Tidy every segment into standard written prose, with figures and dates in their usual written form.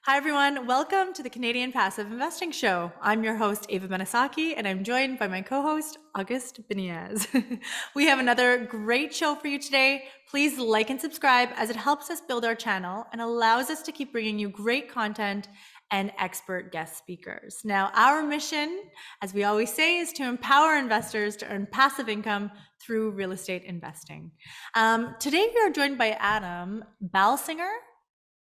Hi, everyone. Welcome to the Canadian Passive Investing Show. I'm your host, 𝗖𝗽𝗶𝗁 Benesocky, and I'm joined by my co-host, August Biniaz. We have another great show for you today. Please like and subscribe as it helps us build our channel and allows us to keep bringing you great content and expert guest speakers. Now, our mission, as we always say, is to empower investors to earn passive income through real estate investing. Today, we are joined by Adam Balsinger.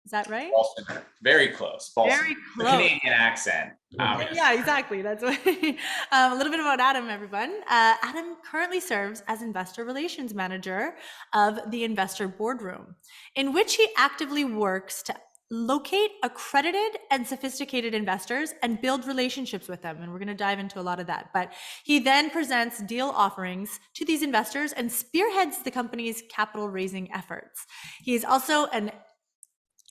Is that right? Balsinger. Very close. Balsinger. Very The close. Canadian accent. Yeah, exactly. That's what. A little bit about Adam, everyone. Adam currently serves as Investor Relations Manager of the Investor Boardroom, in which he actively works to locate accredited and sophisticated investors and build relationships with them. And we're going to dive into a lot of that. But he then presents deal offerings to these investors and spearheads the company's capital raising efforts. He is also an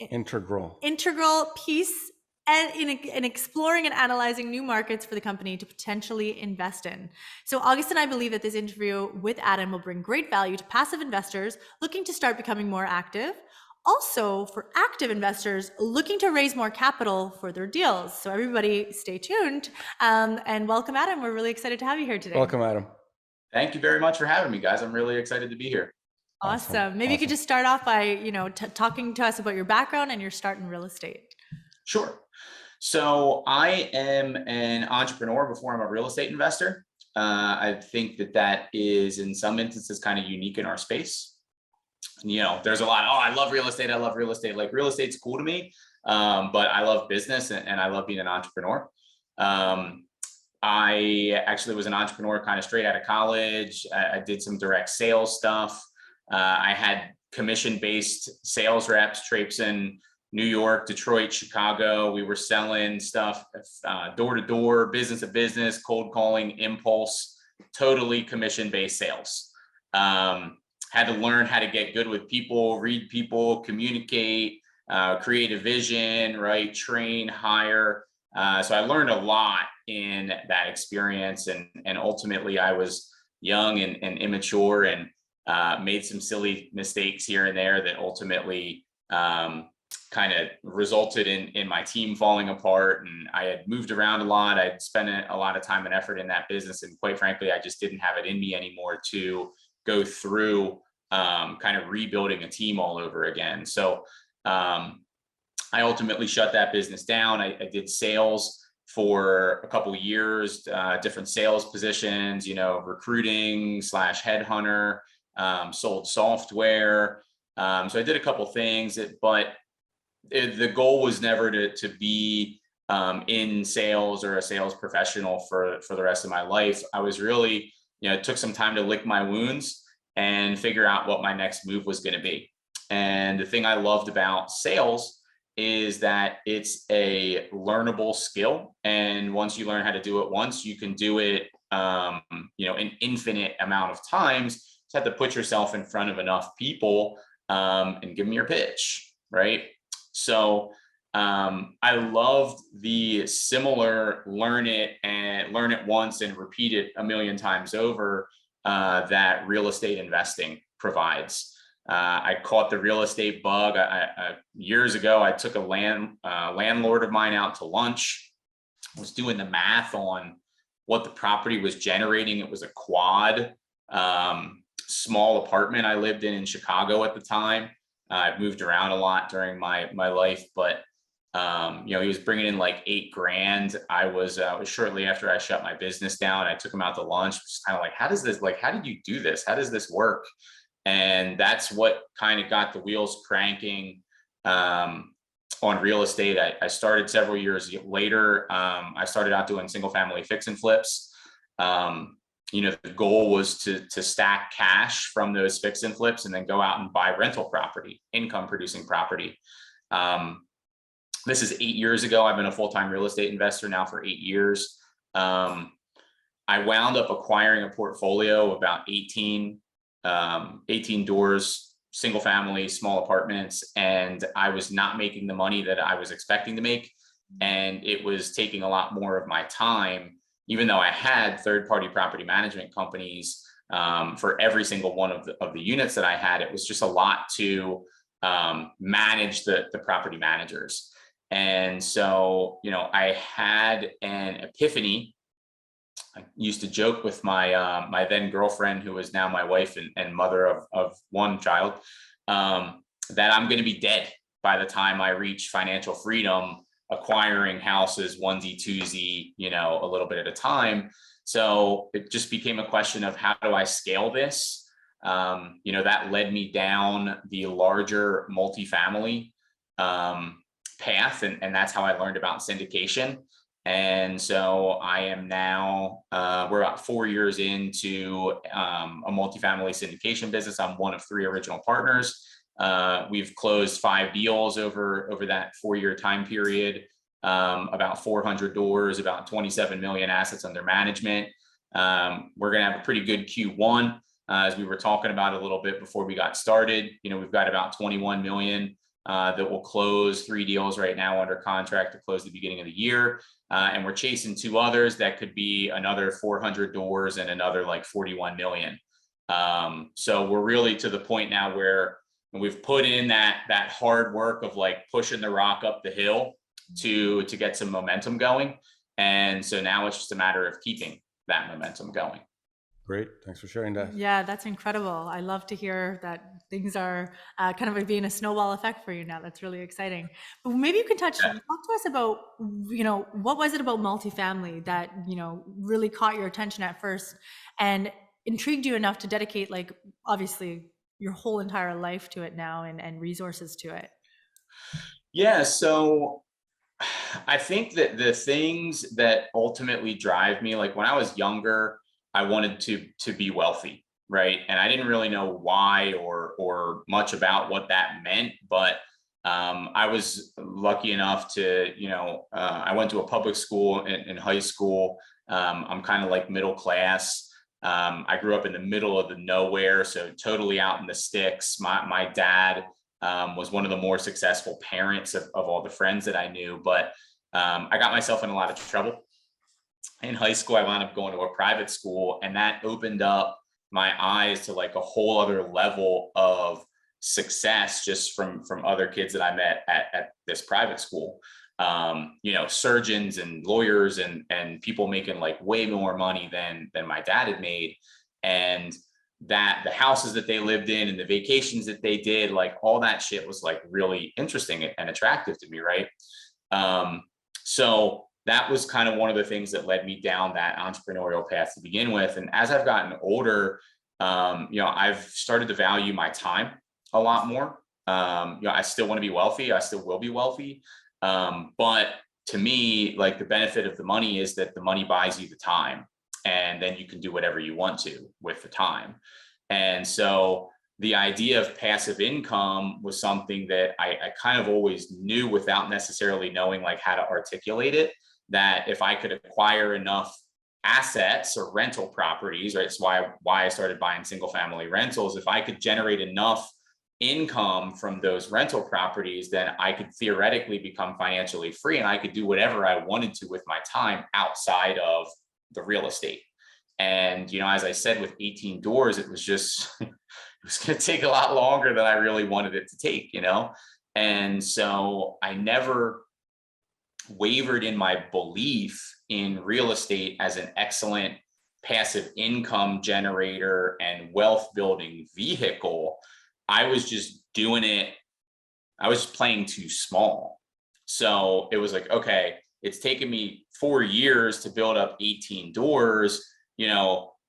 integral piece and in exploring and analyzing new markets for the company to potentially invest in. So August and I believe that this interview with Adam will bring great value to passive investors looking to start becoming more active. Also for active investors looking to raise more capital for their deals. So everybody stay tuned and welcome Adam. We're really excited to have you here today. Welcome, Adam. Thank you very much for having me, guys. I'm really excited to be here. Awesome. Maybe you could just start off by, talking to us about your background and your start in real estate. Sure. So I am an entrepreneur before I'm a real estate investor. I think that is in some instances kind of unique in our space. There's a lot, I love real estate. I love real estate. Like real estate's cool to me, but I love business and I love being an entrepreneur. I actually was an entrepreneur kind of straight out of college. I did some direct sales stuff. I had commission-based sales reps traipsing New York, Detroit, Chicago. We were selling stuff door to door, business to business, cold calling, impulse, totally commission-based sales. Had to learn how to get good with people, read people, communicate, create a vision, right? Train, hire. So I learned a lot in that experience, and ultimately I was young and immature and made some silly mistakes here and there that ultimately kind of resulted in my team falling apart. And I had moved around a lot. I'd spent a lot of time and effort in that business. And quite frankly, I just didn't have it in me anymore to go through kind of rebuilding a team all over again. So I ultimately shut that business down. I did sales for a couple of years, different sales positions, recruiting / headhunter, sold software. So I did a couple things, but the goal was never to be in sales or a sales professional for the rest of my life. I was really, it took some time to lick my wounds and figure out what my next move was going to be. And the thing I loved about sales is that it's a learnable skill. And once you learn how to do it once, you can do it, an infinite amount of times. Just have to put yourself in front of enough people and give them your pitch, right? So I loved the similar learn it once and repeat it a million times over that real estate investing provides. I caught the real estate bug. Years ago, I took a landlord of mine out to lunch. I was doing the math on what the property was generating. It was a quad, small apartment I lived in Chicago at the time. I've moved around a lot during my life, but he was bringing in like $8,000. I was shortly after I shut my business down. I took him out to lunch. Just kind of like, how did you do this? How does this work? And that's what kind of got the wheels cranking on real estate. I started several years later. I started out doing single family fix and flips. The goal was to stack cash from those fix and flips and then go out and buy rental property, income producing property. This is 8 years ago. I've been a full-time real estate investor now for 8 years. I wound up acquiring a portfolio of about 18 doors, single family, small apartments, and I was not making the money that I was expecting to make. And it was taking a lot more of my time, even though I had third-party property management companies for every single one of the units that I had. It was just a lot to manage the property managers. And so, I had an epiphany. I used to joke with my then girlfriend, who is now my wife and mother of one child, that I'm going to be dead by the time I reach financial freedom, acquiring houses onesie twosie, a little bit at a time. So it just became a question of, how do I scale this? That led me down the larger multifamily path, and that's how I learned about syndication. And so I am now, we're about 4 years into a multifamily syndication business. I'm one of 3 original partners. We've closed 5 deals over that 4-year time period, about 400 doors, about 27 million assets under management. We're going to have a pretty good Q1. As we were talking about a little bit before we got started, we've got about 21 million that will close, 3 deals right now under contract to close the beginning of the year. And we're chasing 2 others that could be another 400 doors and another like 41 million. So we're really to the point now where we've put in that hard work of like pushing the rock up the hill to get some momentum going. And so now it's just a matter of keeping that momentum going. Great. Thanks for sharing that. Yeah, that's incredible. I love to hear that things are kind of like being a snowball effect for you now. That's really exciting. But maybe you can talk to us about, what was it about multifamily that, really caught your attention at first and intrigued you enough to dedicate, like, obviously your whole entire life to it now and resources to it? Yeah. So I think that the things that ultimately drive me, like when I was younger, I wanted to be wealthy, right? And I didn't really know why or much about what that meant, but I was lucky enough to, I went to a public school in high school. I'm kind of like middle class. I grew up in the middle of the nowhere, so totally out in the sticks. My dad was one of the more successful parents of all the friends that I knew, but I got myself in a lot of trouble. In high school, I wound up going to a private school, and that opened up my eyes to like a whole other level of success just from other kids that I met at this private school. Surgeons and lawyers and people making like way more money than my dad had made. And that the houses that they lived in and the vacations that they did, like all that shit was like really interesting and attractive to me. Right. So that was kind of one of the things that led me down that entrepreneurial path to begin with. And as I've gotten older, I've started to value my time a lot more. I still want to be wealthy. I still will be wealthy. But to me, like the benefit of the money is that the money buys you the time, and then you can do whatever you want to with the time. And so the idea of passive income was something that I kind of always knew without necessarily knowing like how to articulate it, that if I could acquire enough assets or rental properties, right? It's why I started buying single family rentals. If I could generate enough income from those rental properties, then I could theoretically become financially free, and I could do whatever I wanted to with my time outside of the real estate. And, as I said, with 18 doors, it was just, it was going to take a lot longer than I really wanted it to take, And so I never wavered in my belief in real estate as an excellent passive income generator and wealth building vehicle. I was just doing it. I was playing too small. So it was like, okay, it's taken me 4 years to build up 18 doors.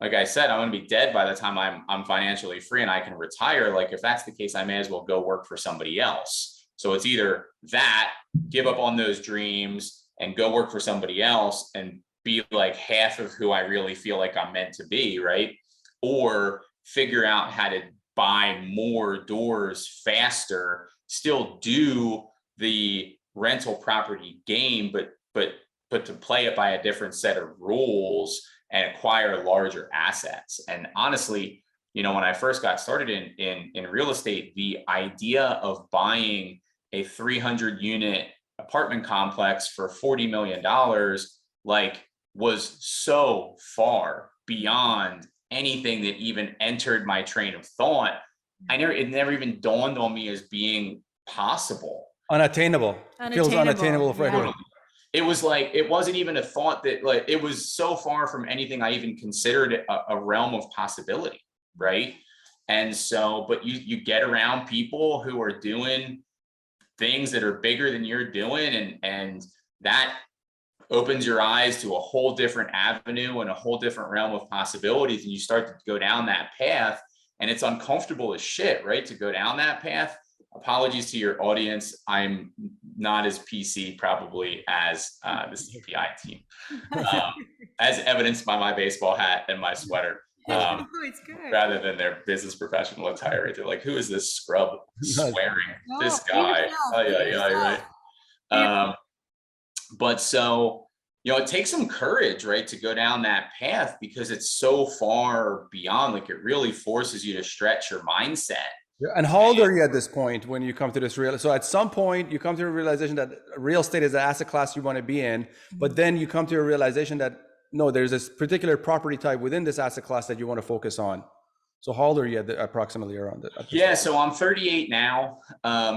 Like I said, I'm going to be dead by the time I'm financially free and I can retire. Like if that's the case, I may as well go work for somebody else. So it's either that, give up on those dreams and go work for somebody else and be like half of who I really feel like I'm meant to be, right? Or figure out how to buy more doors faster, still do the rental property game, but to play it by a different set of rules and acquire larger assets. And honestly, when I first got started in real estate, the idea of buying a 300 unit apartment complex for $40 million, like was so far beyond anything that even entered my train of thought. It never even dawned on me as being possible. Unattainable. Feels unattainable for everyone. It was like, it wasn't even a thought that, like, it was so far from anything I even considered a realm of possibility, right? And so, but you get around people who are doing things that are bigger than you're doing, and that opens your eyes to a whole different avenue and a whole different realm of possibilities, and you start to go down that path, and it's uncomfortable as shit, right, to go down that path. Apologies to your audience, I'm not as PC probably as the CPI team, as evidenced by my baseball hat and my sweater, rather than their business professional attire. They're like, who is this scrub swearing? This guy. Right. But so, it takes some courage, right, to go down that path, because it's so far beyond, like, it really forces you to stretch your mindset. And how old are you at this point when you come to this real? So at some point you come to a realization that real estate is an asset class you want to be in, but then you come to a realization that no, there's this particular property type within this asset class that you want to focus on. So how old are you approximately around it? Yeah, so I'm 38 now.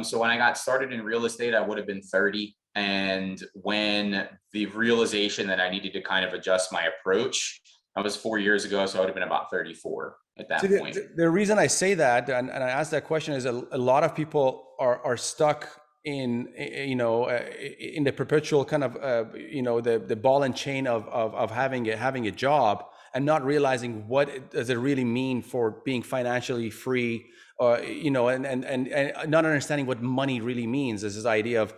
So when I got started in real estate, I would have been 30. And when the realization that I needed to kind of adjust my approach, that was 4 years ago. So I would have been about 34 at that point. The reason I say that, and I ask that question, is a lot of people are stuck in, in the perpetual kind of, the ball and chain of having a job and not realizing what does it really mean for being financially free, and not understanding what money really means. Is this idea of,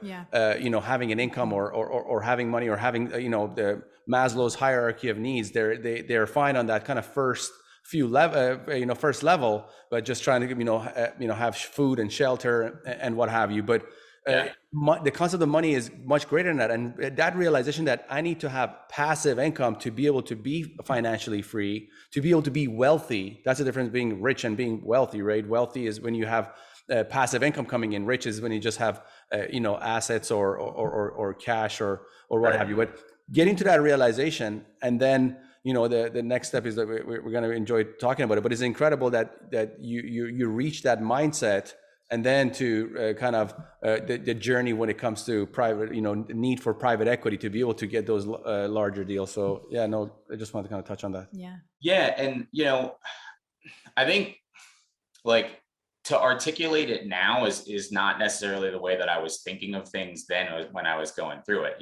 having an income or having money, or having, the Maslow's hierarchy of needs. They're fine on that kind of first level, but just trying to, have food and shelter and what have you. But the concept of money is much greater than that. And that realization that I need to have passive income to be able to be financially free, to be able to be wealthy. That's the difference between being rich and being wealthy, right? Wealthy is when you have passive income coming in. Rich is when you just have, assets or cash or what have you. But getting to that realization, and then, the next step is that we're going to enjoy talking about it, but it's incredible that you reach that mindset, and then to kind of the journey when it comes to private, need for private equity to be able to get those larger deals. So I just wanted to kind of touch on that. Yeah. And, I think, like, to articulate it now is not necessarily the way that I was thinking of things then when I was going through it.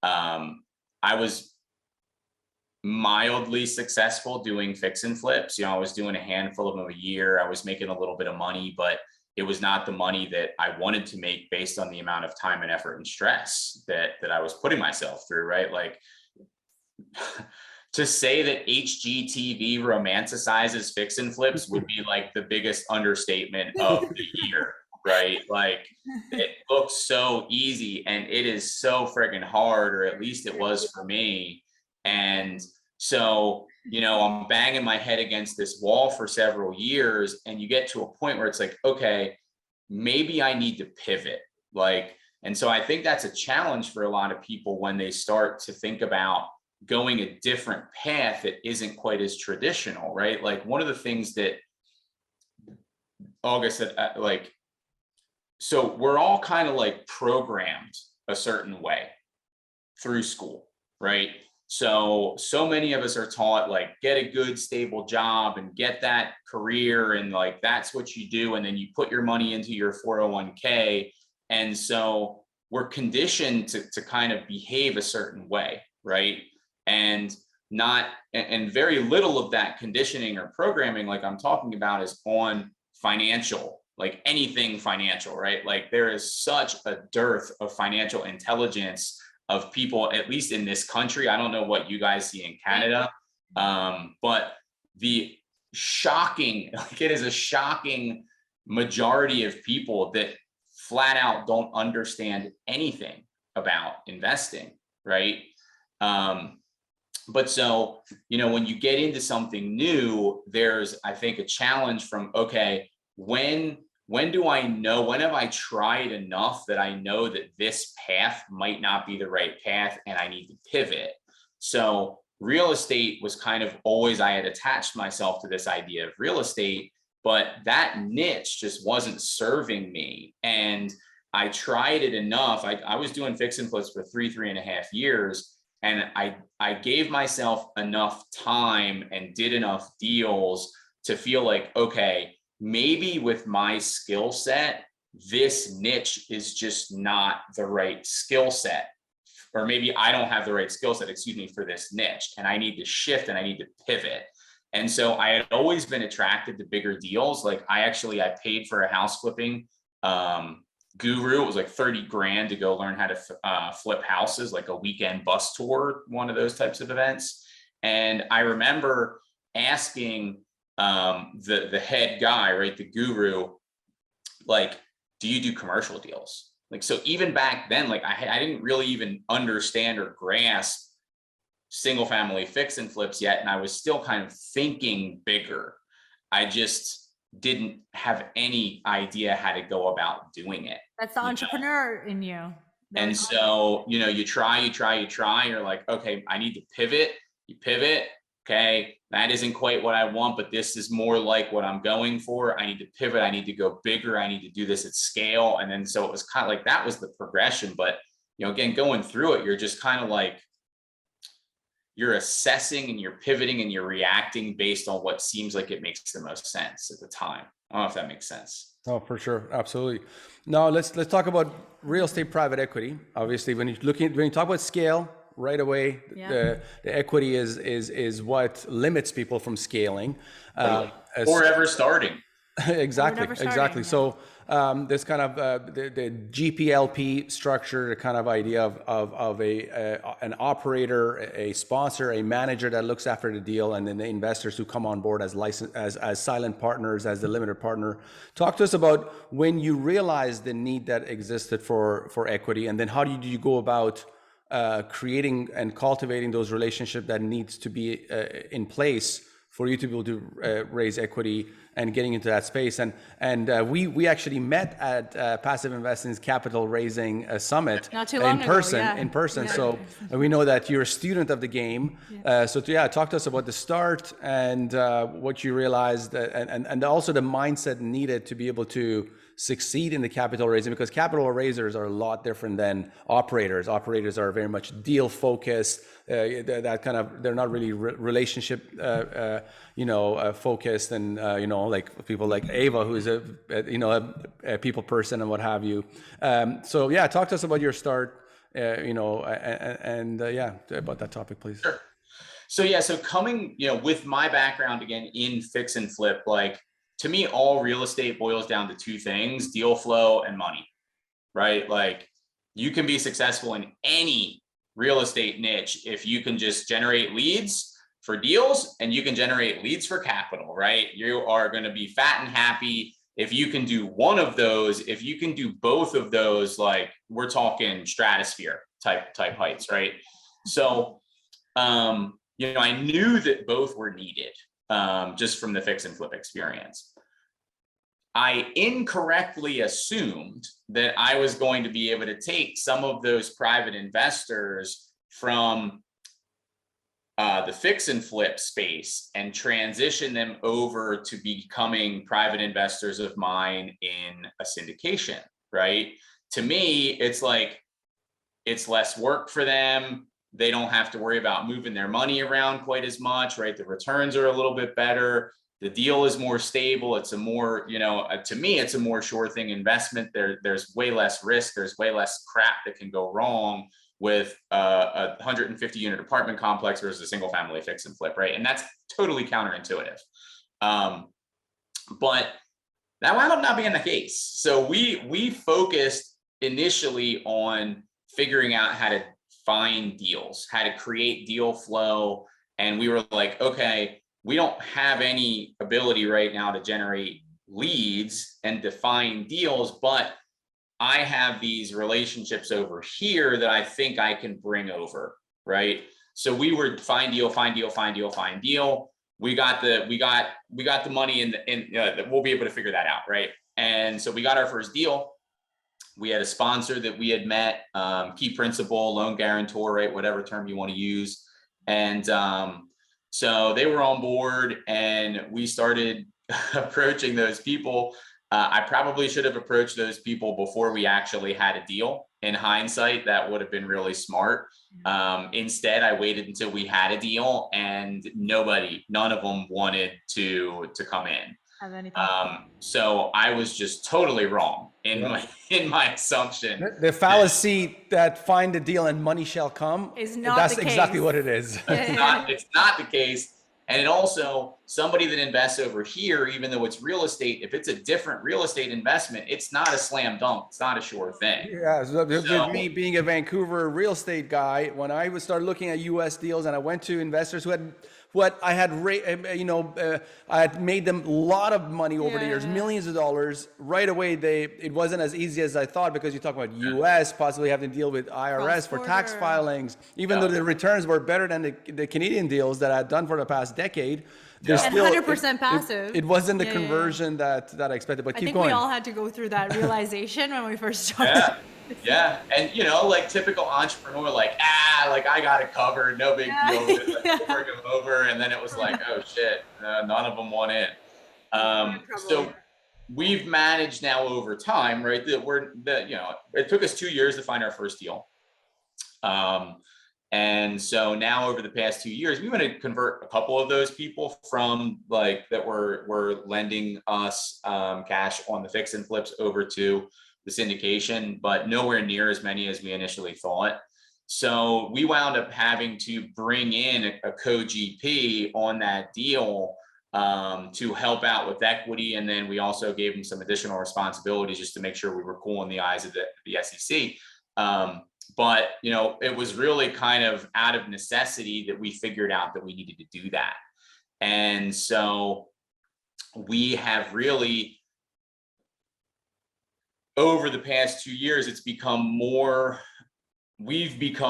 I was mildly successful doing fix and flips. I was doing a handful of them a year. I was making a little bit of money, but it was not the money that I wanted to make based on the amount of time and effort and stress that I was putting myself through, right? Like, to say that HGTV romanticizes fix and flips would be like the biggest understatement of the year, right? Like, it looks so easy and it is so friggin' hard, or at least it was for me. And so, I'm banging my head against this wall for several years, and you get to a point where it's like, okay, maybe I need to pivot. And so I think that's a challenge for a lot of people when they start to think about going a different path that isn't quite as traditional, right? Like, one of the things that August said, so we're all kind of like programmed a certain way through school, right? So many of us are taught, like, get a good stable job and get that career, and like, that's what you do, and then you put your money into your 401k. And so we're conditioned to kind of behave a certain way, right? And very little of that conditioning or programming, like I'm talking about, is on financial, like anything financial, right? Like, there is such a dearth of financial intelligence of people, at least in this country. I don't know what you guys see in Canada, but it is a shocking majority of people that flat out don't understand anything about investing, right? But so, when you get into something new, there's, I think, a challenge from, okay, when have I tried enough that I know that this path might not be the right path and I need to pivot? So real estate was kind of always, I had attached myself to this idea of real estate, but that niche just wasn't serving me. And I tried it enough. I was doing fix and flips for 3.5 years. And I gave myself enough time and did enough deals to feel like, okay, maybe with my skill set, this niche is just not the right skill set. Or maybe I don't have the right skill set, excuse me, for this niche. And I need to shift and I need to pivot. And so I had always been attracted to bigger deals. Like I paid for a house flipping guru. It was like 30 grand to go learn how to flip houses, like a weekend bus tour, one of those types of events. And I remember asking the head guy, right, the guru, like, do you do commercial deals? Like, so even back then, like I didn't really even understand or grasp single family fix and flips yet. And I was still kind of thinking bigger. I just didn't have any idea how to go about doing it. That's the entrepreneur in you. And so, you try, you're like, okay, I need to pivot. You pivot. Okay, that isn't quite what I want, but this is more like what I'm going for. I need to pivot. I need to go bigger. I need to do this at scale. And then, so it was kind of like, that was the progression. But, again, going through it, you're just kind of like, you're assessing and you're pivoting and you're reacting based on what seems like it makes the most sense at the time. I don't know if that makes sense. Oh, for sure. Absolutely. Now let's talk about real estate private equity. Obviously, when you talk about scale, right away, the equity is what limits people from scaling. Or ever starting. Exactly. So this kind of the GPLP structure, the kind of idea of an operator, a sponsor, a manager that looks after the deal, and then the investors who come on board as silent partners, as the limited partner. Talk to us about when you realized the need that existed for equity, and then how did you go about creating and cultivating those relationships that needs to be in place for you to be able to raise equity and getting into that space. And we actually met at Passive Investing's Capital Raising Summit in person. Yeah. So we know that you're a student of the game. Talk to us about the start and what you realized and also the mindset needed to be able to succeed in the capital raising, because capital raisers are a lot different than operators. Operators are very much deal focused. That kind of, they're not really relationship focused, and like people like Ava, who is a people person and what have you. Talk to us about your start, about that topic, please. Sure. So coming, with my background again in fix and flip, like, to me, all real estate boils down to two things: deal flow and money, right? Like, you can be successful in any real estate niche if you can just generate leads for deals and you can generate leads for capital, right? You are going to be fat and happy if you can do one of those. If you can do both of those, like, we're talking stratosphere type heights, right? So, I knew that both were needed. Just from the fix and flip experience. I incorrectly assumed that I was going to be able to take some of those private investors from the fix and flip space and transition them over to becoming private investors of mine in a syndication, right? To me, it's like, it's less work for them. They don't have to worry about moving their money around quite as much, right? The returns are a little bit better. The deal is more stable. It's a more, to me, it's a more sure thing investment. There's way less risk. There's way less crap that can go wrong with a 150 unit apartment complex versus a single family fix and flip, right? And that's totally counterintuitive. But that wound up not being the case. So we focused initially on figuring out how to find deals, how to create deal flow. And we were like, okay, we don't have any ability right now to generate leads and to find deals, but I have these relationships over here that I think I can bring over, right? So we were find deal. We got the money and we'll be able to figure that out, right? And so we got our first deal. We had a sponsor that we had met, key principal, loan guarantor, right? Whatever term you want to use. And so they were on board and we started approaching those people I probably should have approached those people before we actually had a deal. In hindsight, that would have been really smart. Instead, I waited until we had a deal, and none of them wanted to come in. Have anything. So I was just totally wrong in my assumption. The fallacy that find a deal and money shall come Is not that's the exactly case. what it is. It's not the case. And it also, somebody that invests over here, even though it's real estate, if it's a different real estate investment, it's not a slam dunk. It's not a sure thing. Yeah, so with me being a Vancouver real estate guy, when I would start looking at U.S. deals, and I went to investors who had I had made them a lot of money over the years, millions of dollars. Right away, it wasn't as easy as I thought, because you talk about U.S. possibly having to deal with IRS for tax filings, even though the returns were better than the Canadian deals that I had done for the past decade. There's And still 100% passive. It wasn't the conversion that I expected, but I keep think going. we all had to go through that realization when we first started. Yeah. And like typical entrepreneur, I got it covered, no big deal. Bring them over. And then it was like, oh shit, none of them want in. So we've managed now over time, right? It took us 2 years to find our first deal. And so now over the past 2 years, we want to convert a couple of those people from that were lending us cash on the fix and flips over to the syndication, but nowhere near as many as we initially thought. So we wound up having to bring in a co-GP on that deal to help out with equity. And then we also gave them some additional responsibilities just to make sure we were cool in the eyes of the SEC. But it was really kind of out of necessity that we figured out that we needed to do that. And so we have really, over the past 2 years, we've become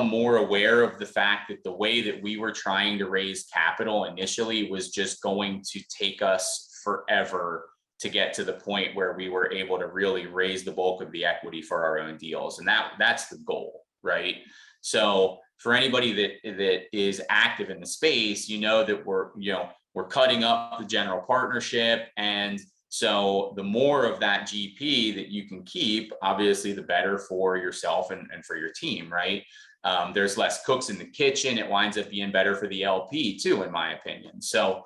more aware of the fact that the way that we were trying to raise capital initially was just going to take us forever to get to the point where we were able to really raise the bulk of the equity for our own deals. And that's the goal, right? So for anybody that is active in the space, that we're cutting up the general partnership. And so the more of that GP that you can keep, obviously the better for yourself and for your team, right? There's less cooks in the kitchen. It winds up being better for the LP too, in my opinion. So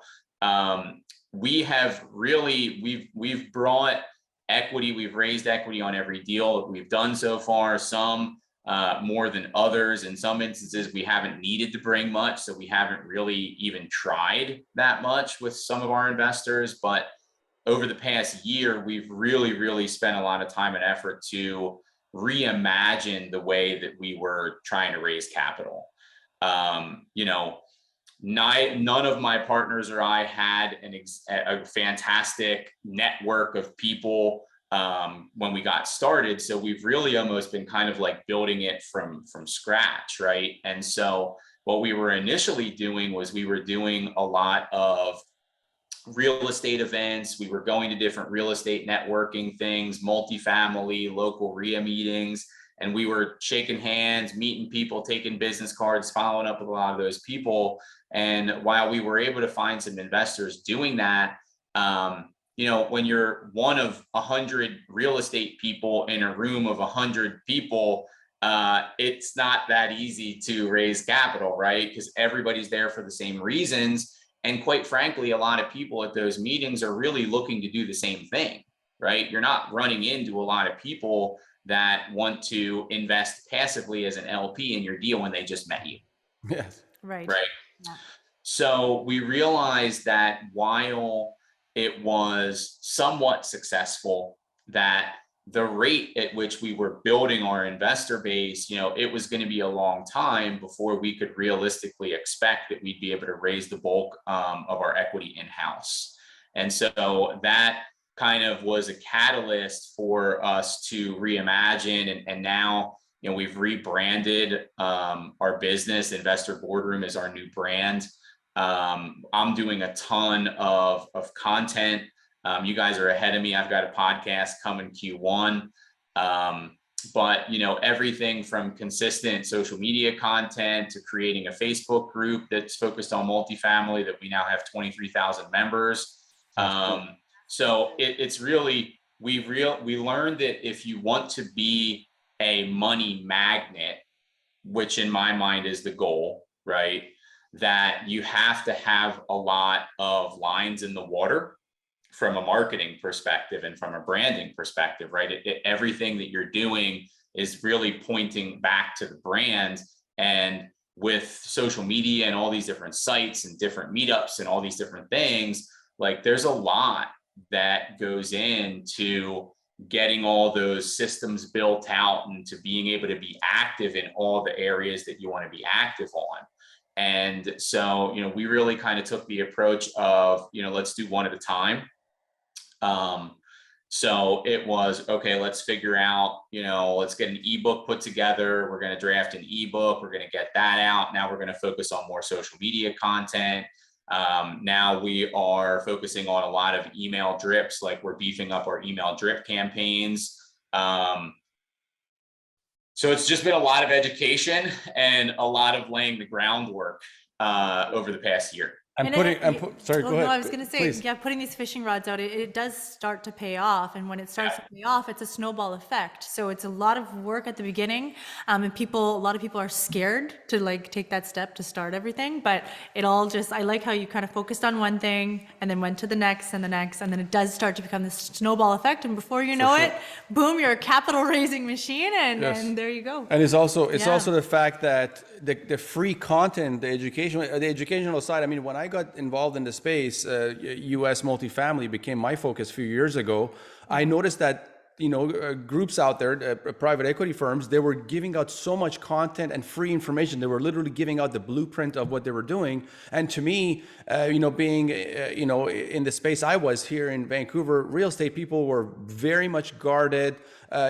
we have really, we've brought equity, we've raised equity on every deal that we've done so far, some more than others. In some instances, we haven't needed to bring much, so we haven't really even tried that much with some of our investors. But over the past year, we've really, really spent a lot of time and effort to reimagine the way that we were trying to raise capital. None of my partners or I had a fantastic network of people when we got started. So we've really almost been kind of like building it from scratch, right? And so what we were initially doing was we were doing a lot of real estate events. We were going to different real estate networking things, multifamily, local RIA meetings, and we were shaking hands, meeting people, taking business cards, following up with a lot of those people. And while we were able to find some investors doing that, when you're one of 100 real estate people in a room of 100 people, it's not that easy to raise capital, right? Because everybody's there for the same reasons. And quite frankly, a lot of people at those meetings are really looking to do the same thing, right? You're not running into a lot of people that want to invest passively as an LP in your deal when they just met you. Yes. Right. Right. Yeah. So we realized that while it was somewhat successful, that the rate at which we were building our investor base, it was going to be a long time before we could realistically expect that we'd be able to raise the bulk of our equity in-house. And so that kind of was a catalyst for us to reimagine. And now, we've rebranded our business. Investor Boardroom is our new brand. I'm doing a ton of content. You guys are ahead of me. I've got a podcast coming Q1. But everything from consistent social media content to creating a Facebook group that's focused on multifamily that we now have 23,000 members. So it's really, we learned that if you want to be a money magnet, which in my mind is the goal, right? That you have to have a lot of lines in the water from a marketing perspective and from a branding perspective, right? Everything that you're doing is really pointing back to the brand. And with social media and all these different sites and different meetups and all these different things, like there's a lot that goes into getting all those systems built out and to being able to be active in all the areas that you want to be active on. And so, we really kind of took the approach of, let's do one at a time. So it was, okay, let's figure out, let's get an ebook put together. We're going to draft an ebook. We're going to get that out. Now we're going to focus on more social media content. Now we are focusing on a lot of email drips, like we're beefing up our email drip campaigns. So it's just been a lot of education and a lot of laying the groundwork over the past year. Sorry, go ahead. No, I was going to say, please. yeah, putting these fishing rods out, it does start to pay off. And when it starts to pay off, it's a snowball effect. So it's a lot of work at the beginning. And a lot of people are scared to like take that step to start everything. But it all I like how you kind of focused on one thing and then went to the next and the next. And then it does start to become this snowball effect. And before you know it, boom, you're a capital raising machine. And there you go. And it's also the fact that the free content, the educational side. I mean, when I got involved in the space, US multifamily became my focus a few years ago. I noticed that groups out there, private equity firms, they were giving out so much content and free information. They were literally giving out the blueprint of what they were doing. And to me, being in the space I was here in Vancouver, real estate people were very much guarded.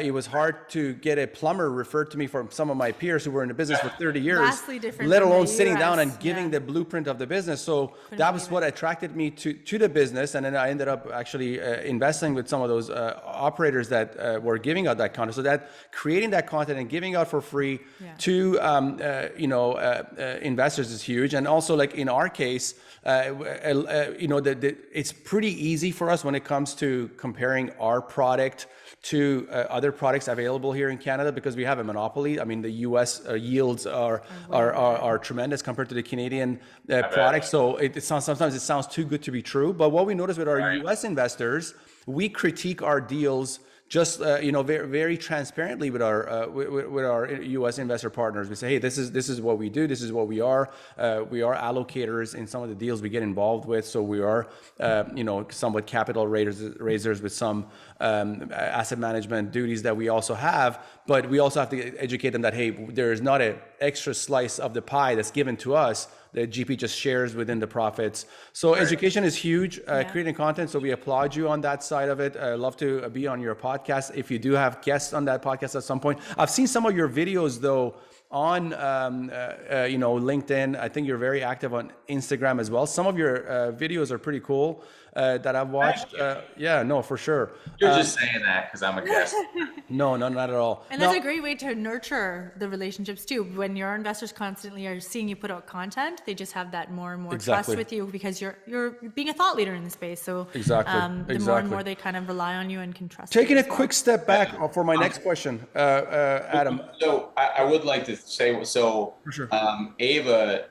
It was hard to get a plumber referred to me from some of my peers who were in the business for 30 years, Vastly different let from alone the sitting down US. and giving the blueprint of the business. So that was what attracted me to the business. And then I ended up actually investing with some of those operators that were giving out that content. So that creating that content and giving out for free to investors is huge. And also, like in our case, it's pretty easy for us when it comes to comparing our product to other products available here in Canada because we have a monopoly. I mean, the US yields are tremendous compared to the Canadian products. So sometimes it sounds too good to be true. But what we notice with our US investors, we critique our deals just very, very transparently with our U.S. investor partners. We say, hey, this is what we do. This is what we are. We are allocators in some of the deals we get involved with. So we are somewhat capital raisers with some asset management duties that we also have. But we also have to educate them that, hey, there is not an extra slice of the pie that's given to us. The GP just shares within the profits. So education is huge, creating content. So we applaud you on that side of it. I love to be on your podcast. If you do have guests on that podcast at some point, I've seen some of your videos though on LinkedIn. I think you're very active on Instagram as well. Some of your videos are pretty cool that I've watched. For sure. You're just saying that because I'm a guest. No, not at all. And that's a great way to nurture the relationships too. When your investors constantly are seeing you put out content, they just have that more and more trust with you because you're being a thought leader in the space. So the more and more they kind of rely on you and can trust. Taking a quick step back for my next question, Adam. So I would like to say, Ava,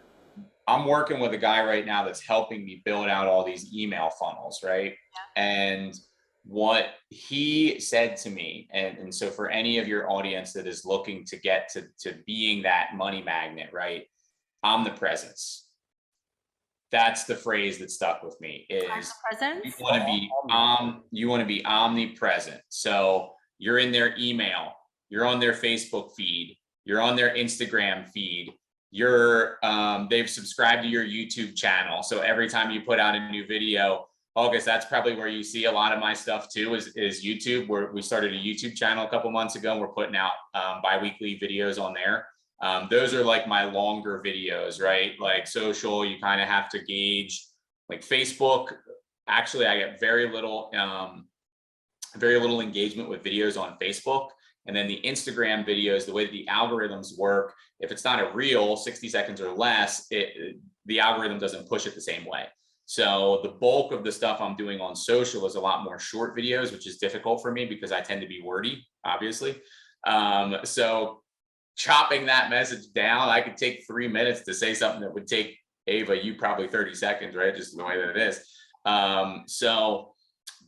I'm working with a guy right now that's helping me build out all these email funnels, right? Yeah. And what he said to me, and so for any of your audience that is looking to get to being that money magnet, right? Omnipresence. That's the phrase that stuck with me is you want to be omnipresent. So you're in their email, you're on their Facebook feed, you're on their Instagram feed, they've subscribed to your YouTube channel. So every time you put out a new video, August, that's probably where you see a lot of my stuff too, is YouTube, where we started a YouTube channel a couple months ago and we're putting out bi-weekly videos on there. Those are like my longer videos, right? Like social, you kind of have to gauge. Like Facebook, actually I get very little engagement with videos on Facebook. And then the Instagram videos, the way that the algorithms work, if it's not a reel, 60 seconds or less, the algorithm doesn't push it the same way. So the bulk of the stuff I'm doing on social is a lot more short videos, which is difficult for me because I tend to be wordy, obviously. So chopping that message down, I could take 3 minutes to say something that would take Ava, you probably 30 seconds, right? Just the way that it is.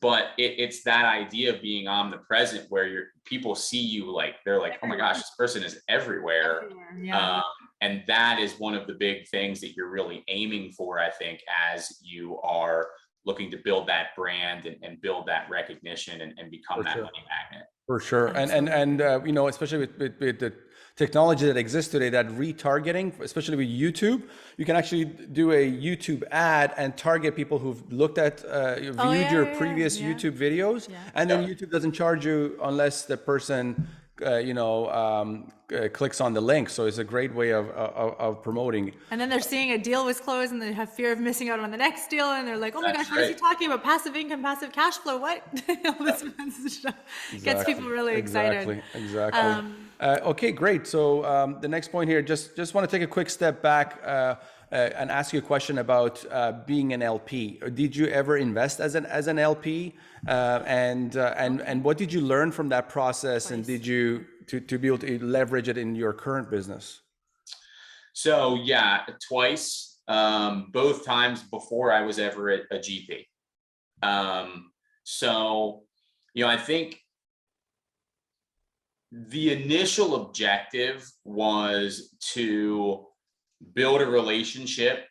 But it's that idea of being omnipresent where people see you, like, they're like, oh my gosh, this person is everywhere. Yeah. And that is one of the big things that you're really aiming for, I think, as you are looking to build that brand and build that recognition and become that money magnet. For sure. And you know, especially with the technology that exists today, that retargeting, especially with YouTube, you can actually do a YouTube ad and target people who've looked at, viewed your previous YouTube videos, and then YouTube doesn't charge you unless the person, clicks on the link. So it's a great way of promoting. And then they're seeing a deal was closed and they have fear of missing out on the next deal. And they're like, oh my That's gosh, what is he talking about? Passive income, passive cash flow, what? All this stuff gets people really excited. Exactly. Okay, great. So the next point here, just want to take a quick step back and ask you a question about being an LP. Did you ever invest as an LP? And what did you learn from that process? And did you to be able to leverage it in your current business? So yeah, twice, both times before I was ever a GP. So, I think the initial objective was to build a relationship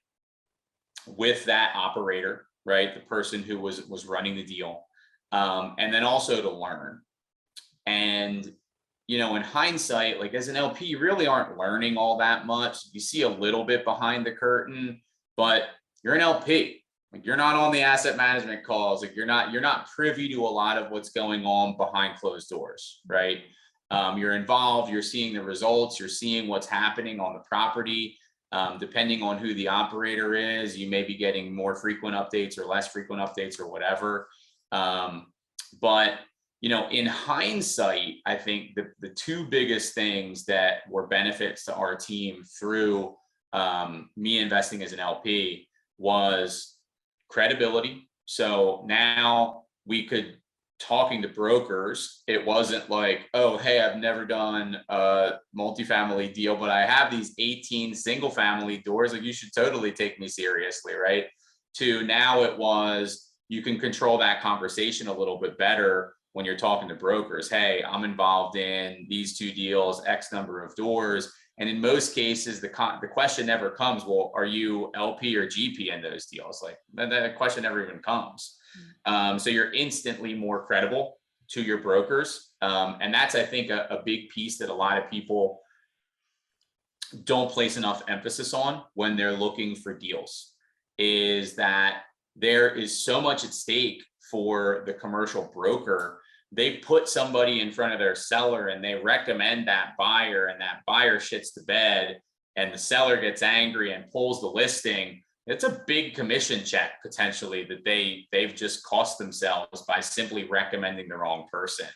with that operator, right? The person who was running the deal. And then also to learn. And, in hindsight, like as an LP, you really aren't learning all that much. You see a little bit behind the curtain, but you're an LP. Like you're not on the asset management calls. Like you're not privy to a lot of what's going on behind closed doors, right? You're involved, you're seeing the results, you're seeing what's happening on the property. Depending on who the operator is, you may be getting more frequent updates or less frequent updates or whatever. But in hindsight, I think the two biggest things that were benefits to our team through me investing as an LP was credibility. So now we could, talking to brokers, it wasn't like, oh, hey, I've never done a multifamily deal, but I have these 18 single family doors. Like you should totally take me seriously, right? To now it was, you can control that conversation a little bit better when you're talking to brokers. Hey, I'm involved in these 2 deals, X number of doors. And in most cases, the question never comes, well, are you LP or GP in those deals? Like the question never even comes. So you're instantly more credible to your brokers. And that's, I think, a big piece that a lot of people don't place enough emphasis on when they're looking for deals, is that there is so much at stake for the commercial broker. They put somebody in front of their seller and they recommend that buyer, and that buyer shits the bed and the seller gets angry and pulls the listing. It's a big commission check potentially that they've just cost themselves by simply recommending the wrong person.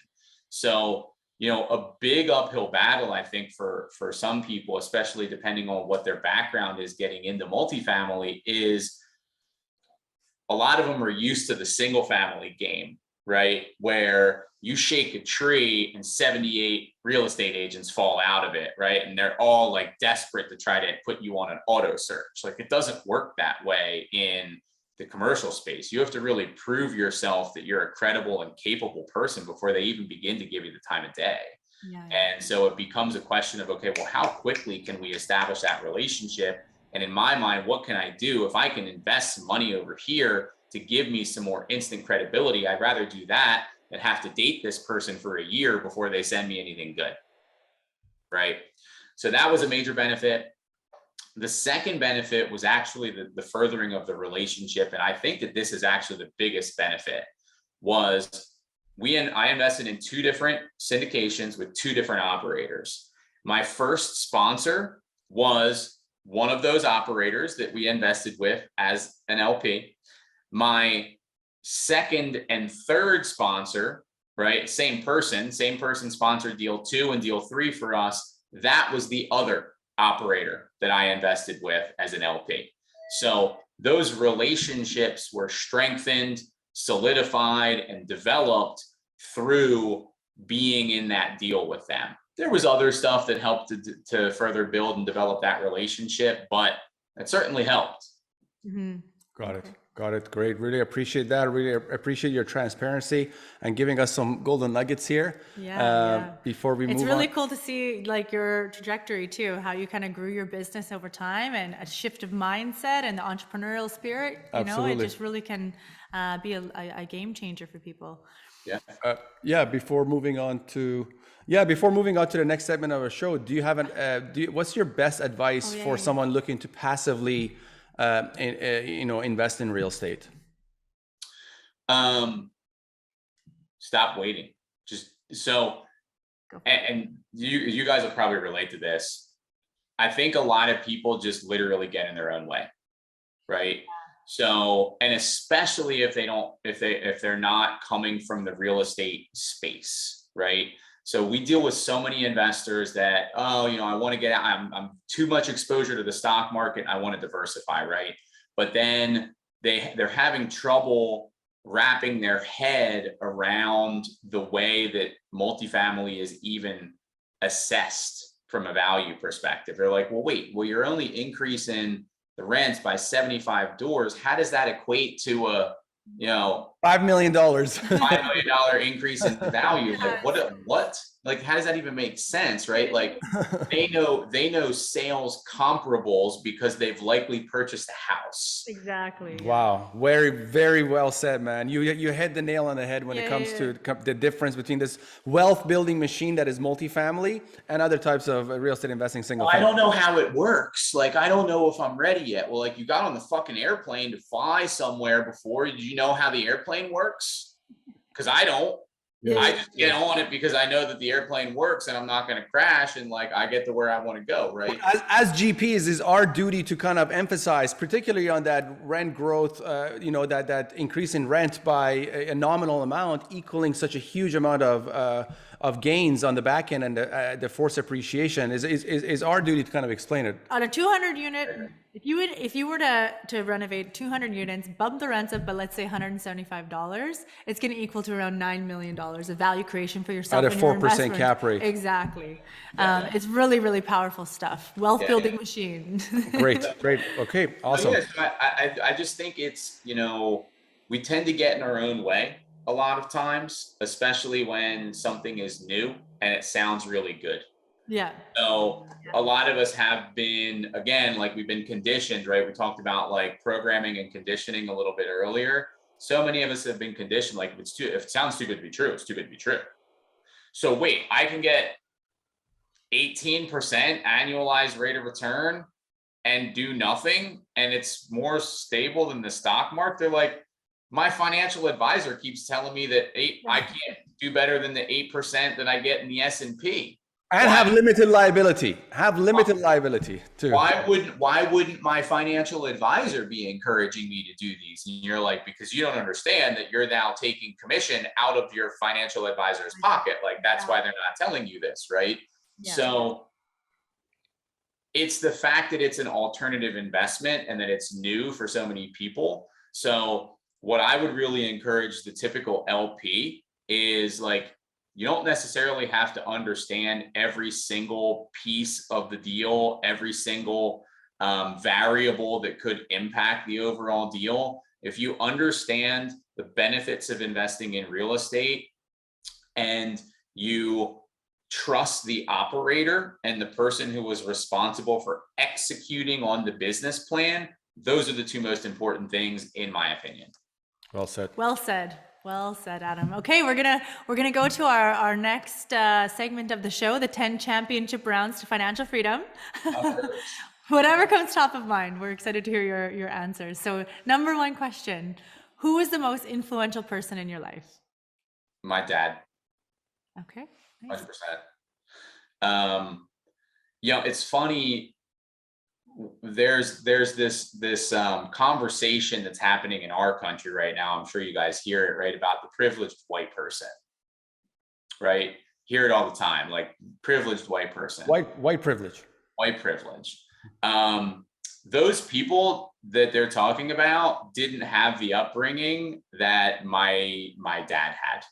So, a big uphill battle, I think, for some people, especially depending on what their background is getting into multifamily, is a lot of them are used to the single family game, right? Where you shake a tree and 78 real estate agents fall out of it, right? And they're all like desperate to try to put you on an auto search. Like it doesn't work that way in the commercial space. You have to really prove yourself that you're a credible and capable person before they even begin to give you the time of day. And so it becomes a question of, okay, well, how quickly can we establish that relationship? And in my mind, what can I do if I can invest some money over here to give me some more instant credibility? I'd rather do that than have to date this person for a year before they send me anything good, right? So that was a major benefit. The second benefit was actually the furthering of the relationship. And I think that this is actually the biggest benefit, was I invested in 2 different syndications with 2 different operators. My first sponsor was one of those operators that we invested with as an LP. My second and third sponsor, right? Same person sponsored deal 2 and deal 3 for us. That was the other operator that I invested with as an LP. So those relationships were strengthened, solidified, and developed through being in that deal with them. There was other stuff that helped to further build and develop that relationship, but it certainly helped. Mm-hmm. Got it. Got it. Great. Really appreciate that. Really appreciate your transparency and giving us some golden nuggets here. Before we move on. It's really cool to see like your trajectory too, how you kind of grew your business over time and a shift of mindset and the entrepreneurial spirit. You know, it just really can be a game changer for people. Yeah. Before moving on to the next segment of our show, do you have what's your best advice for someone looking to passively invest in real estate? Stop waiting. And you guys will probably relate to this. I think a lot of people just literally get in their own way, right? So, and especially if they're not coming from the real estate space, right? So we deal with so many investors that, I want to get out. I'm too much exposure to the stock market. I want to diversify, right? But then they're having trouble wrapping their head around the way that multifamily is even assessed from a value perspective. They're like, well, you're only increasing the rents by 75 doors. How does that equate to a $5 million $5 million increase in value? Like what? Like, how does that even make sense, right? Like they know sales comparables because they've likely purchased a house. Exactly. Wow. Very, very well said, man. You hit the nail on the head when it comes to the difference between this wealth building machine that is multifamily and other types of real estate investing single family. I don't know how it works. Like, I don't know if I'm ready yet. Well, like, you got on the fucking airplane to fly somewhere before. Did you know how the airplane works? Because I don't. I just get on it because I know that the airplane works and I'm not going to crash, and like I get to where I want to go, right? As GPs, is our duty to kind of emphasize, particularly on that rent growth, that increase in rent by a nominal amount equaling such a huge amount of gains on the back end and the forced appreciation is our duty to kind of explain it. On a 200 unit, if you were to renovate 200 units, bump the rents up by let's say $175, it's going to equal to around $9 million of value creation for yourself at a 4% cap rate. Exactly. It's really, really powerful stuff. Wealth building machine. Great. Okay, awesome. I just think it's, we tend to get in our own way a lot of times, especially when something is new and it sounds really good. Yeah. So a lot of us have been, again, like we've been conditioned, right? We talked about like programming and conditioning a little bit earlier. So many of us have been conditioned, like if it sounds too good to be true, it's too good to be true. So wait, I can get 18% annualized rate of return and do nothing, and it's more stable than the stock market. They're like, my financial advisor keeps telling me that I can't do better than the 8% that I get in the S&P. And have limited liability. Have limited liability too. Why wouldn't my financial advisor be encouraging me to do these? And you're like, because you don't understand that you're now taking commission out of your financial advisor's pocket. Like, that's why they're not telling you this, right? Yeah. So it's the fact that it's an alternative investment and that it's new for so many people. So what I would really encourage the typical LP is, like, you don't necessarily have to understand every single piece of the deal, every single variable that could impact the overall deal. If you understand the benefits of investing in real estate and you trust the operator and the person who was responsible for executing on the business plan, those are the two most important things, in my opinion. Well said. Well said. Well said, Adam. Okay, we're gonna go to our next segment of the show, the 10 championship rounds to financial freedom. Whatever comes top of mind, we're excited to hear your answers. So, number one question: who was the most influential person in your life? My dad. Okay. Nice. 100%. It's funny. There's this conversation that's happening in our country right now. I'm sure you guys hear it, right? About the privileged white person, right? Hear it all the time, like privileged white person. White privilege. White privilege. those people that they're talking about didn't have the upbringing that my dad had.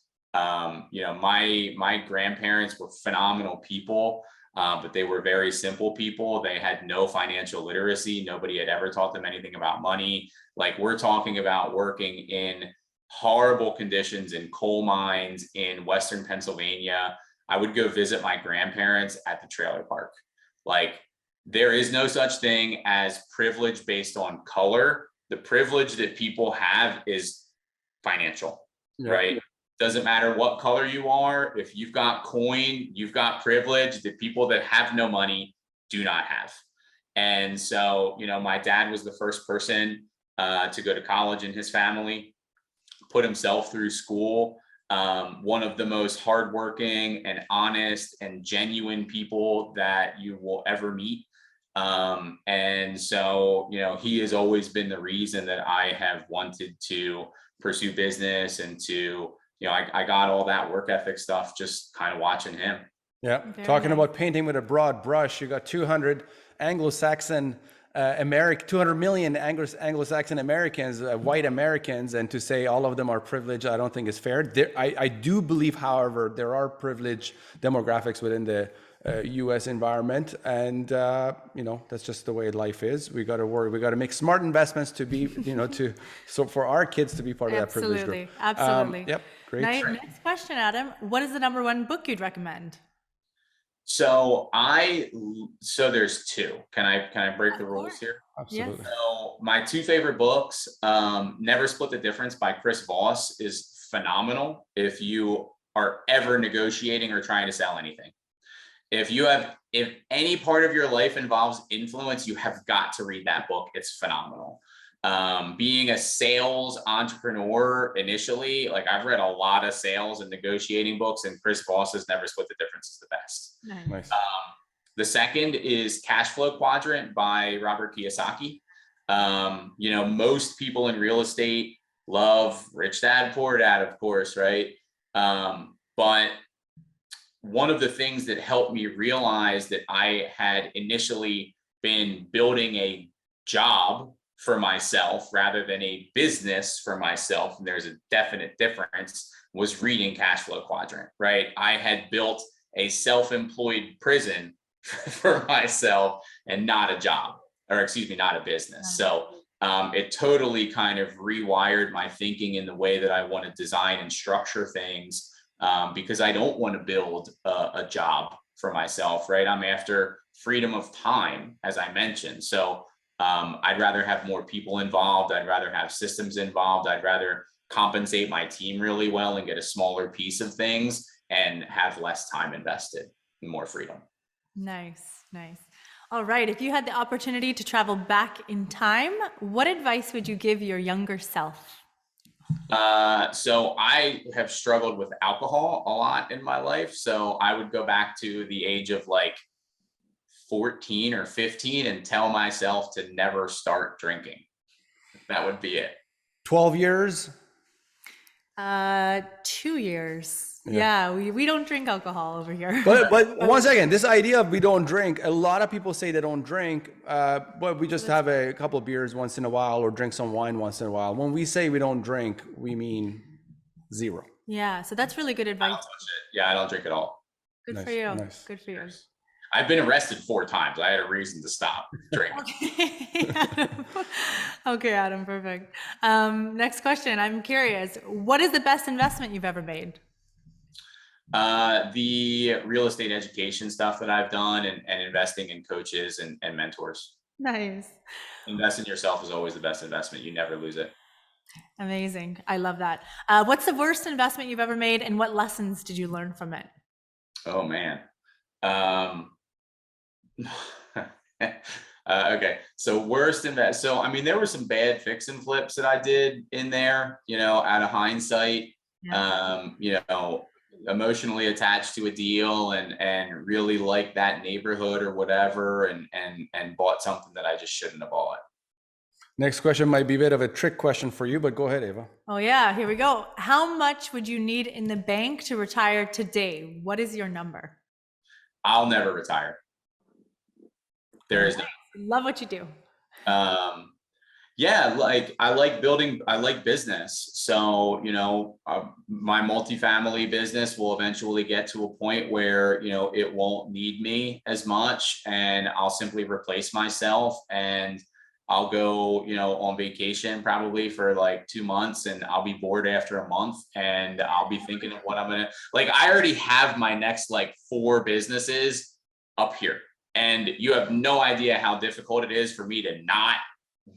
You know, my grandparents were phenomenal people, but they were very simple people. They had no financial literacy. Nobody had ever taught them anything about money. Like, we're talking about working in horrible conditions in coal mines in Western Pennsylvania. I would go visit my grandparents at the trailer park. Like, there is no such thing as privilege based on color. The privilege that people have is financial, right? Doesn't matter what color you are. If you've got coin, you've got privilege that people that have no money do not have. And so, you know, my dad was the first person to go to college in his family, put himself through school. One of the most hardworking and honest and genuine people that you will ever meet. And so, you know, he has always been the reason that I have wanted to pursue business and to, you know, I got all that work ethic stuff just kind of watching him. Yeah. Very Talking nice. about painting with a broad brush, you got 200 Anglo-Saxon 200 million Anglo-Saxon Americans, white Americans, and to say all of them are privileged, I don't think is fair. I do believe, however, there are privileged demographics within the U.S. environment, and you know, that's just the way life is. We got to work. We got to make smart investments to be, you know, so for our kids to be part of that privileged group. Absolutely. Yep. Great. Next question, Adam. What is the #1 book you'd recommend? So there's two. Can I break the rules here? Absolutely. Yes. So my two favorite books, Never Split the Difference by Chris Voss is phenomenal if you are ever negotiating or trying to sell anything. If any part of your life involves influence, you have got to read that book. It's phenomenal. Being a sales entrepreneur initially, like, I've read a lot of sales and negotiating books, and Chris Voss's Never Split the Difference is the best. Nice. The second is Cash Flow Quadrant by Robert Kiyosaki. You know, most people in real estate love Rich Dad, Poor Dad, of course, right? But one of the things that helped me realize that I had initially been building a job for myself rather than a business for myself, and there's a definite difference, was reading Cash Flow Quadrant, right? I had built a self-employed prison for myself and not a job, or excuse me, not a business. So it totally kind of rewired my thinking in the way that I want to design and structure things, because I don't want to build a job for myself, right? I'm after freedom of time, as I mentioned. So I'd rather have more people involved. I'd rather have systems involved. I'd rather compensate my team really well and get a smaller piece of things and have less time invested and more freedom. Nice. All right. If you had the opportunity to travel back in time, what advice would you give your younger self? So I have struggled with alcohol a lot in my life. So I would go back to the age of like 14 or 15 and tell myself to never start drinking. That would be it. 12 years? 2 years. Yeah, we don't drink alcohol over here. But one second, this idea of we don't drink, a lot of people say they don't drink, but we just have a couple of beers once in a while or drink some wine once in a while. When we say we don't drink, we mean zero. Yeah, so that's really good I advice. don't touch it. Yeah, I don't drink at all. Good for you. Good for you. I've been arrested 4 times. I had a reason to stop drinking. Okay, Adam, perfect. Next question. I'm curious. What is the best investment you've ever made? The real estate education stuff that I've done and investing in coaches and mentors. Nice. Invest in yourself is always the best investment. You never lose it. Amazing. I love that. What's the worst investment you've ever made, and what lessons did you learn from it? Oh, man. Okay. So I mean, there were some bad fix and flips that I did in there, you know, out of hindsight, you know, emotionally attached to a deal and really like that neighborhood or whatever, and bought something that I just shouldn't have bought. Next question might be a bit of a trick question for you, but go ahead, Eva. Oh yeah, here we go. How much would you need in the bank to retire today? What is your number? I'll never retire. There is no. Love what you do. Yeah, like I like business. So, my multifamily business will eventually get to a point where, it won't need me as much, and I'll simply replace myself, and I'll go, on vacation probably for like 2 months, and I'll be bored after a month, and I'll be thinking of what I'm gonna, like, I already have my next like 4 businesses up here, and you have no idea how difficult it is for me to not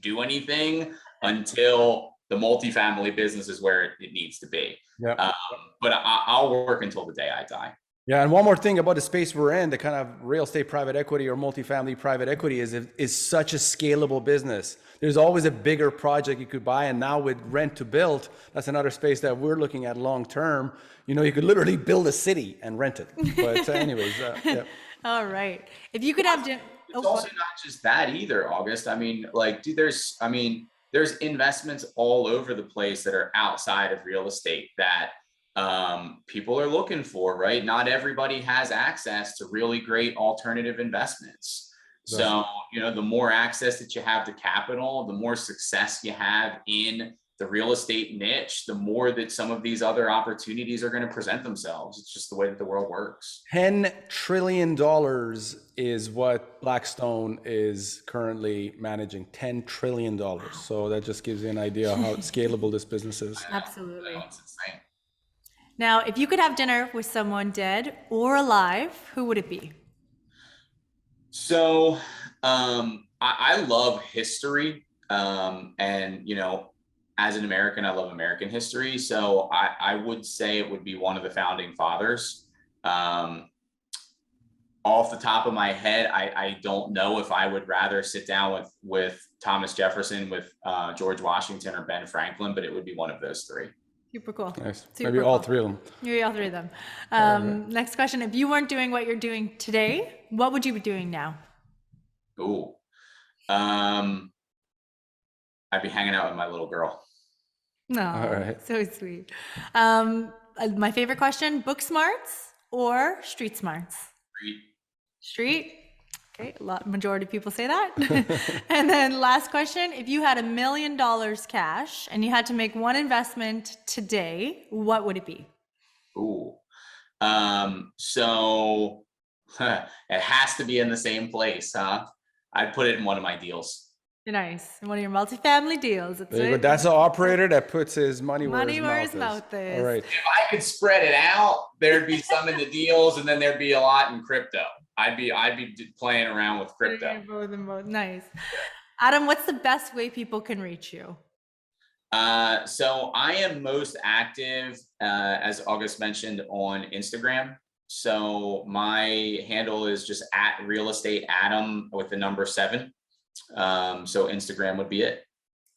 do anything until the multifamily business is where it needs to be. Yeah. But I'll work until the day I die. Yeah, and one more thing about the space we're in, the kind of real estate private equity or multifamily private equity is such a scalable business. There's always a bigger project you could buy, and now with rent to build, that's another space that we're looking at long term. You could literally build a city and rent it. But anyways, yeah. All right. If you could have It's also not just that either, August. I mean, like, dude, there's investments all over the place that are outside of real estate that people are looking for, right? Not everybody has access to really great alternative investments. So, the more access that you have to capital, the more success you have in the real estate niche, the more that some of these other opportunities are going to present themselves. It's just the way that the world works. $10 trillion is what Blackstone is currently managing. $10 trillion. So that just gives you an idea of how scalable this business is. Absolutely. It's insane. Now, if you could have dinner with someone dead or alive, who would it be? So I love history. And, as an American, I love American history. So I would say it would be one of the founding fathers. Off the top of my head, I don't know if I would rather sit down with Thomas Jefferson, with George Washington, or Ben Franklin, but it would be one of those 3. Super cool. Nice. Super Maybe all 3 of them. Maybe all 3 of them. Next question. If you weren't doing what you're doing today, what would you be doing now? Ooh. I'd be hanging out with my little girl. No, All right. so sweet. My favorite question, book smarts or street smarts? Street. Okay, majority of people say that. And then last question, if you had $1 million cash and you had to make one investment today, what would it be? Ooh. So it has to be in the same place, huh? I'd put it in one of my deals. Nice. One of your multifamily deals. But that's an operator that puts his money where his mouth is. All right. If I could spread it out, there'd be some in the deals, and then there'd be a lot in crypto. I'd be playing around with crypto. Both. Nice. Adam, what's the best way people can reach you? So I am most active, as August mentioned, on Instagram. So my handle is just @realestateadam with the number 7. So Instagram would be it.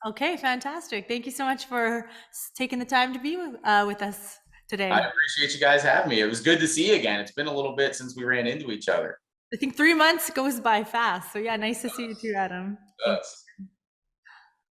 Okay, fantastic. Thank you so much for taking the time to be with us today. I appreciate you guys having me. It was good to see you again. It's been a little bit since we ran into each other. I think 3 months goes by fast. So yeah, nice to see you too, Adam. Yes.